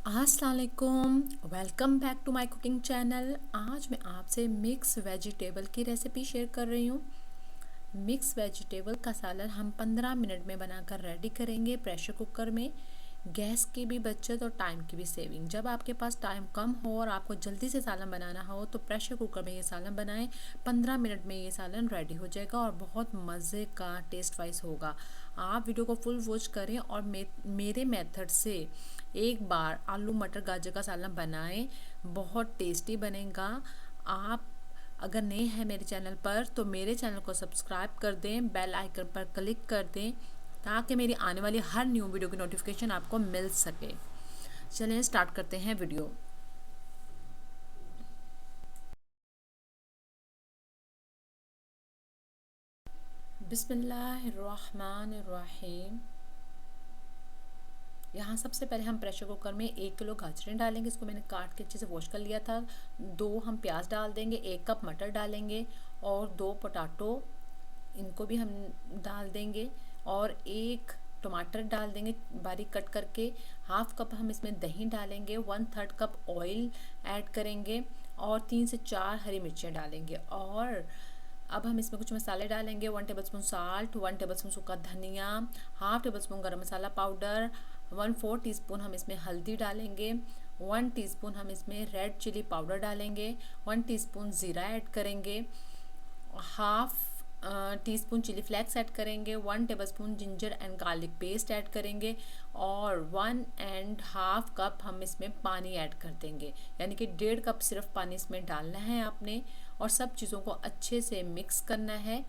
अस्सलाम वालेकुम, welcome back to my cooking channel. आज मैं आपसे मिक्स वेजिटेबल की रेसिपी शेयर कर रही हूँ। मिक्स वेजिटेबल का सालन हम 15 मिनट में बनाकर रेडी करेंगे प्रेशर कुकर में। गैस की भी बचत और टाइम की भी सेविंग। जब आपके पास टाइम कम हो और आपको जल्दी से सालन बनाना हो तो प्रेशर कुकर में ये सालन बनाएं। 15 मिनट में ये सालन रेडी हो जाएगा और बहुत मज़े का टेस्ट वाइज होगा। आप वीडियो को फुल वॉच करें और मेरे मेथड से एक बार आलू मटर गाजर का सालन बनाएं, बहुत टेस्टी बनेगा। आप अगर नए हैं मेरे चैनल पर तो मेरे चैनल को सब्सक्राइब कर दें, बेल आइकन पर क्लिक कर दें ताकि मेरी आने वाली हर न्यू वीडियो की नोटिफिकेशन आपको मिल सके। चलिए स्टार्ट करते हैं वीडियो। बिस्मिल्लाहिर्रहमानिर्रहीम। यहाँ सबसे पहले हम प्रेशर कुकर में 1 किलो गाजरें डालेंगे। इसको मैंने काट के अच्छे से वॉश कर लिया था। 2 हम प्याज डाल देंगे, 1 कप मटर डालेंगे और 2 पोटैटो, इनको भी हम डाल देंगे और 1 टमाटर डाल देंगे बारीक कट करके। 1/2 कप हम इसमें दही डालेंगे, 1/3 कप ऑयल ऐड करेंगे और 3 से 4 हरी मिर्चें डालेंगे। और अब हम इसमें कुछ मसाले डालेंगे। 1 टेबलस्पून साल्ट, 1 टेबलस्पून सूखा धनिया, 1/2 टेबलस्पून गरम मसाला पाउडर, 1/4 टीस्पून हम इसमें हल्दी डालेंगे, 1 टीस्पून हम इसमें रेड चिली पाउडर डालेंगे, 1 टीस्पून ज़ीरा ऐड करेंगे, half teaspoon chilli flakes add करेंगे, 1 tablespoon ginger and garlic paste add करेंगे और 1.5 कप हम इसमें पानी ऐड कर देंगे। यानी कि 1.5 कप सिर्फ पानी इसमें डालना है आपने और सब चीज़ों को अच्छे से मिक्स करना है।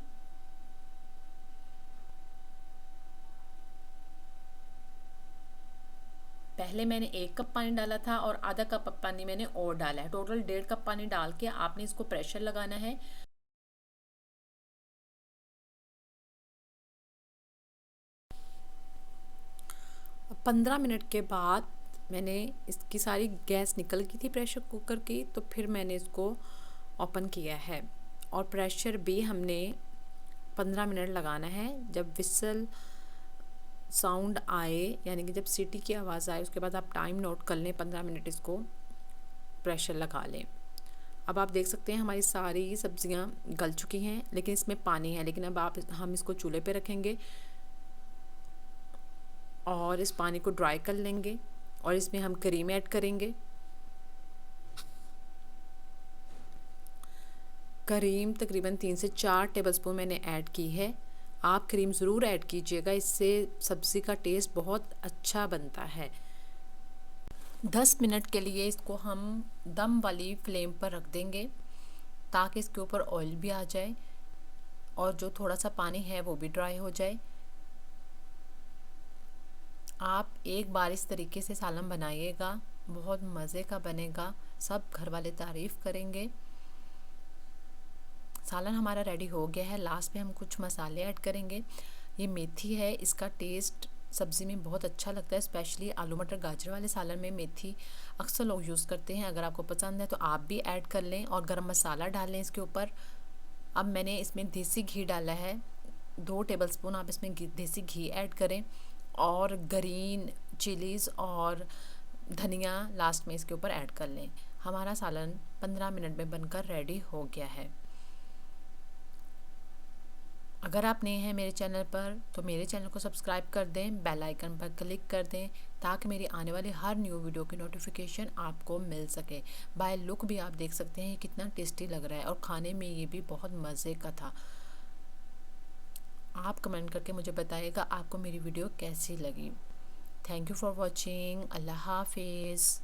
पहले मैंने 1 कप पानी डाला था और आधा कप पानी मैंने और डाला है। टोटल 1.5 कप पानी डाल के आपने इसको प्रेशर लगाना है। 15 मिनट के बाद मैंने इसकी सारी गैस निकल गई थी प्रेशर कुकर की, तो फिर मैंने इसको ओपन किया है और प्रेशर भी हमने 15 मिनट लगाना है। जब विसल साउंड आए यानी कि जब सीटी की आवाज़ आए उसके बाद आप टाइम नोट कर लें, 15 मिनट इसको प्रेशर लगा लें। अब आप देख सकते हैं हमारी सारी सब्जियां गल चुकी हैं, लेकिन इसमें पानी है। लेकिन अब हम इसको चूल्हे पे रखेंगे और इस पानी को ड्राई कर लेंगे और इसमें हम क्रीम ऐड करेंगे। क्रीम तकरीबन 3 से 4 टेबलस्पून मैंने ऐड की है। आप क्रीम ज़रूर ऐड कीजिएगा, इससे सब्ज़ी का टेस्ट बहुत अच्छा बनता है। 10 मिनट के लिए इसको हम दम वाली फ्लेम पर रख देंगे ताकि इसके ऊपर ऑयल भी आ जाए और जो थोड़ा सा पानी है वो भी ड्राई हो जाए। आप एक बार इस तरीके से सालन बनाइएगा, बहुत मज़े का बनेगा, सब घर वाले तारीफ़ करेंगे। सालन हमारा रेडी हो गया है। लास्ट में हम कुछ मसाले ऐड करेंगे। ये मेथी है, इसका टेस्ट सब्ज़ी में बहुत अच्छा लगता है, स्पेशली आलू मटर गाजर वाले सालन में मेथी अक्सर लोग यूज़ करते हैं। अगर आपको पसंद है तो आप भी ऐड कर लें और गरम मसाला डाल लें इसके ऊपर। अब मैंने इसमें देसी घी डाला है, 2 टेबलस्पून आप इसमें देसी घी ऐड करें और ग्रीन चिलीज़ और धनिया लास्ट में इसके ऊपर ऐड कर लें। हमारा सालन 15 मिनट में बनकर रेडी हो गया है। अगर आप नए हैं मेरे चैनल पर तो मेरे चैनल को सब्सक्राइब कर दें, बेल आइकन पर क्लिक कर दें ताकि मेरी आने वाली हर न्यू वीडियो की नोटिफिकेशन आपको मिल सके। बाय लुक भी आप देख सकते हैं कितना टेस्टी लग रहा है और खाने में ये भी बहुत मज़े का था। आप कमेंट करके मुझे बताइएगा आपको मेरी वीडियो कैसी लगी। Thank you for watching. अल्लाह हाफिज़।